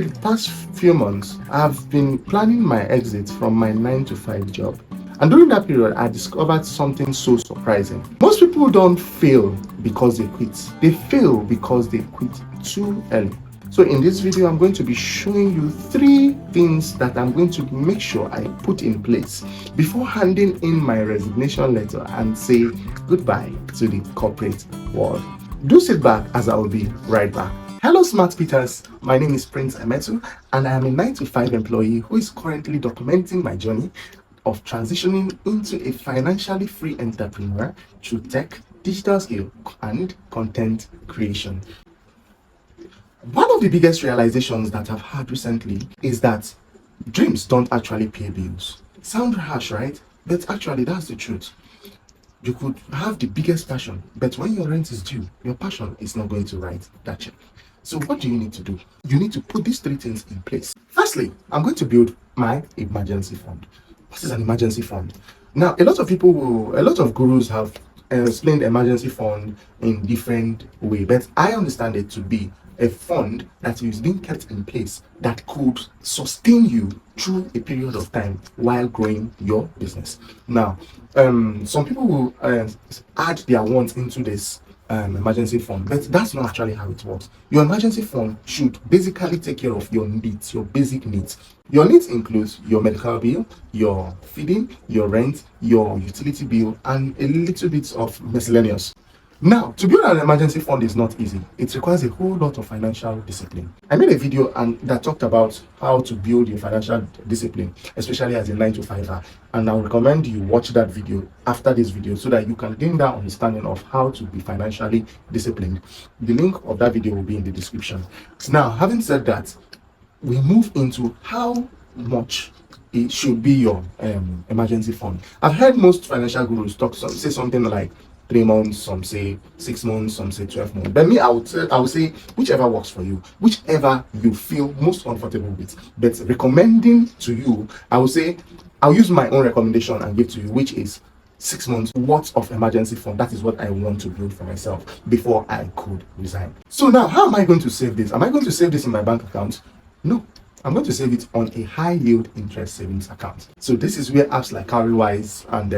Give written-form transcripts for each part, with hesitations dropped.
the past few months, I've been planning my exit from my 9 to 5 job. And during that period, I discovered something so surprising. Most people don't fail because they quit. They fail because they quit too early. So in this video, I'm going to be showing you 3 things that I'm going to make sure I put in place before handing in my resignation letter and say goodbye to the corporate world. Do sit back as I will be right back. Hello Smart Peters, my name is Prince Emetu and I am a 9 to 5 employee who is currently documenting my journey of transitioning into a financially free entrepreneur through tech, digital skill and content creation. One of the biggest realizations that I've had recently is that dreams don't actually pay bills. Sound harsh, right? But actually that's the truth. You could have the biggest passion, but when your rent is due, your passion is not going to write that check. So what do you need to do? You need to put these 3 things in place. Firstly, I'm going to build my emergency fund. What is an emergency fund? Now, a lot of gurus have explained emergency fund in different way, but I understand it to be a fund that is being kept in place that could sustain you through a period of time while growing your business. Now, some people will add their wants into this emergency fund, but that's not actually how it works. Your emergency fund should basically take care of your needs, your basic needs. Your needs include your medical bill, your feeding, your rent, your utility bill, and a little bit of miscellaneous. Now, to build an emergency fund is not easy. It requires a whole lot of financial discipline. I made a video that talked about how to build your financial discipline, especially as a 9 to 5er. And I would recommend you watch that video after this video so that you can gain that understanding of how to be financially disciplined. The link of that video will be in the description. Now, having said that, we move into how much it should be your emergency fund. I've heard most financial gurus say something like 3 months, some say 6 months, some say 12 months. But me, I would say whichever works for you, whichever you feel most comfortable with. But recommending to you, I would say I'll use my own recommendation and give to you, which is 6 months worth of emergency fund. That is what I want to build for myself before I could resign. So now, how am I going to save this? Am I going to save this in my bank account? No. I'm going to save it on a high yield interest savings account. So this is where apps like Cowrywise and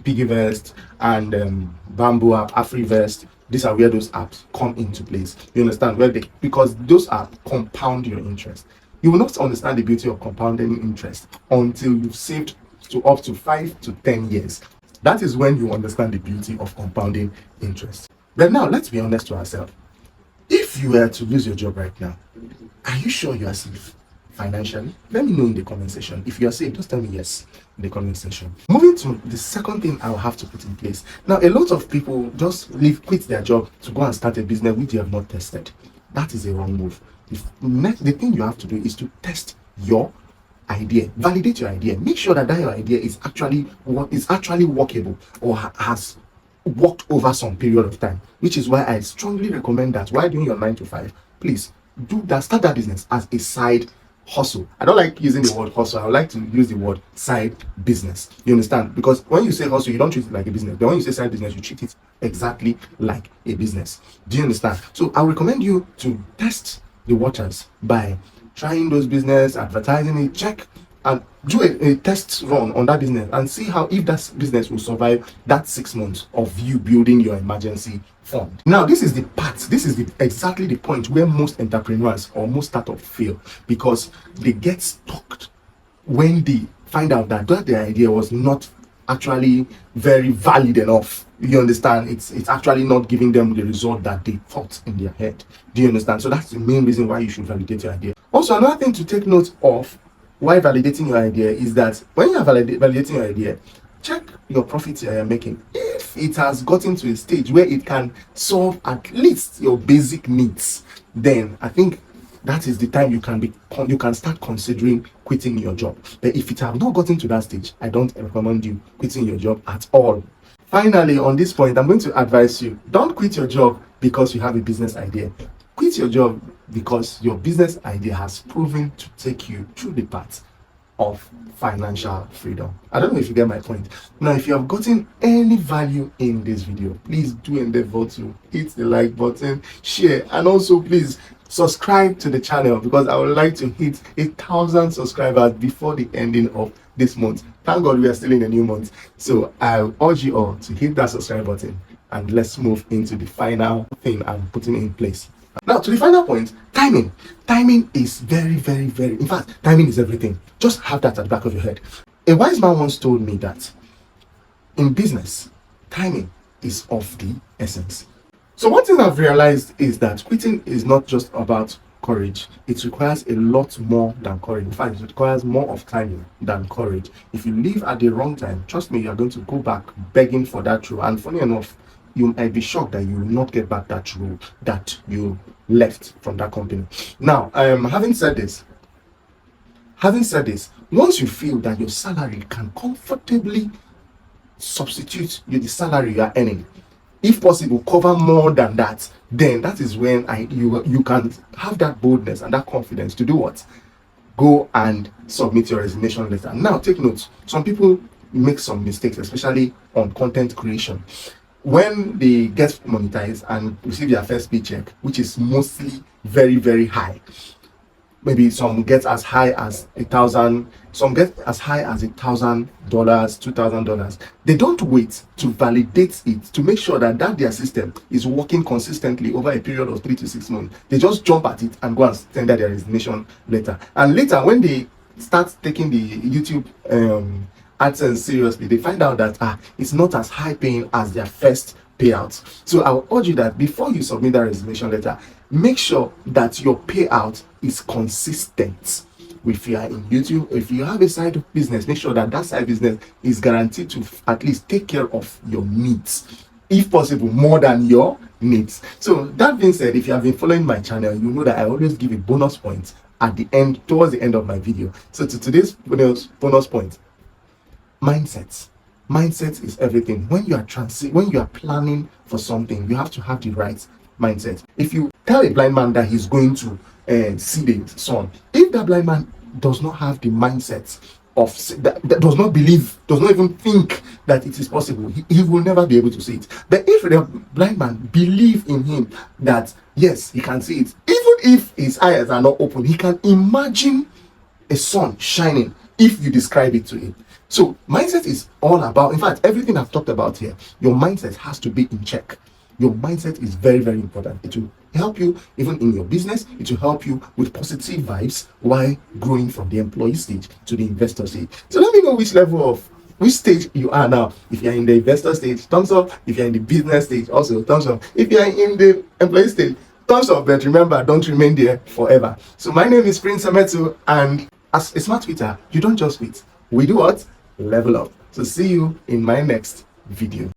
Piggyvest and Bamboo app, Afrivest, these are where those apps come into place. You understand? Because those apps compound your interest. You will not understand the beauty of compounding interest until you've saved to up to 5 to 10 years. That is when you understand the beauty of compounding interest. But now, let's be honest to ourselves. If you were to lose your job right now, are you sure you are safe financially? Let me know in the comment section. If you are safe, just tell me yes in the comment section. Moving to the second thing I will have to put in place. Now, a lot of people just quit their job to go and start a business which they have not tested. That is a wrong move. The thing you have to do is to test your idea, validate your idea, make sure that your idea is actually workable or has worked over some period of time, which is why I strongly recommend that while doing your 9 to 5, please do that. Start that business as a side hustle. I don't like using the word hustle. I would like to use the word side business. You understand? Because when you say hustle, you don't treat it like a business. But when you say side business, you treat it exactly like a business. Do you understand? So I recommend you to test the waters by trying those business, advertising it, check and do a test run on that business and see how if that business will survive that 6 months of you building your emergency fund. Now, this is exactly the point where most entrepreneurs or most startups fail, because they get stuck when they find out that their idea was not actually very valid enough. You understand? It's actually not giving them the result that they thought in their head. Do you understand? So that's the main reason why you should validate your idea. Also, another thing to take note of while validating your idea is that when you are validating your idea, check your profits you are making. If it has gotten to a stage where it can solve at least your basic needs, then I think that is the time you can start considering quitting your job. But if it have not gotten to that stage, I don't recommend you quitting your job at all. Finally, on this point, I'm going to advise you, don't quit your job because you have a business idea. Quit your job because your business idea has proven to take you through the path of financial freedom. I don't know if you get my point. Now, if you have gotten any value in this video, please do endeavor to hit the like button, share, and also please subscribe to the channel because I would like to hit 1,000 subscribers before the ending of this month. Thank God we are still in a new month. So I urge you all to hit that subscribe button and let's move into the final thing I'm putting in place. Now, to the final point, timing. Timing is very, very, very, in fact, timing is everything. Just have that at the back of your head. A wise man once told me that in business, timing is of the essence. So one thing I've realized is that quitting is not just about courage. It requires a lot more than courage. In fact, it requires more of timing than courage. If you leave at the wrong time, trust me, you're going to go back begging for that role. And funny enough, you might be shocked that you will not get back that role that you left from that company. Now, having said this, once you feel that your salary can comfortably substitute the salary you are earning, if possible cover more than that, then that is when you can have that boldness and that confidence to do what? Go and submit your resignation letter. Now take note, some people make some mistakes, especially on content creation. When they get monetized and receive their first paycheck, which is mostly very, very high, maybe some get as high as $1,000, some get as high as $1,000, $2,000. They don't wait to validate it, to make sure that their system is working consistently over a period of 3 to 6 months. They just jump at it and go and tender their resignation letter. And later, when they start taking the YouTube AdSense seriously, they find out that it's not as high paying as their first payout. So I will urge you that before you submit that resignation letter, make sure that your payout is consistent. If you are in YouTube, if you have a side business, make sure that side business is guaranteed to at least take care of your needs, if possible more than your needs. So that being said, if you have been following my channel, you know that I always give a bonus point at the end, towards the end of my video. So to today's bonus point, mindset is everything. When you are planning for something, you have to have the right mindset. If you tell a blind man that he's going to see the sun, if that blind man does not have the mindset of that does not believe, does not even think that it is possible, he will never be able to see it. But if the blind man believe in him that yes, he can see it, even if his eyes are not open, he can imagine a sun shining if you describe it to him. So mindset is all about, in fact, everything I've talked about here, your mindset has to be in check. Your mindset is very, very important. It will help you even in your business. It will help you with positive vibes while growing from the employee stage to the investor stage. So let me know which stage you are now. If you're in the investor stage, thumbs up. If you're in the business stage, also thumbs up. If you're in the employee stage, thumbs up. But remember, don't remain there forever. So my name is Prince Ametu, and as a smart tweeter, you don't just tweet. We do what? Level up. So see you in my next video.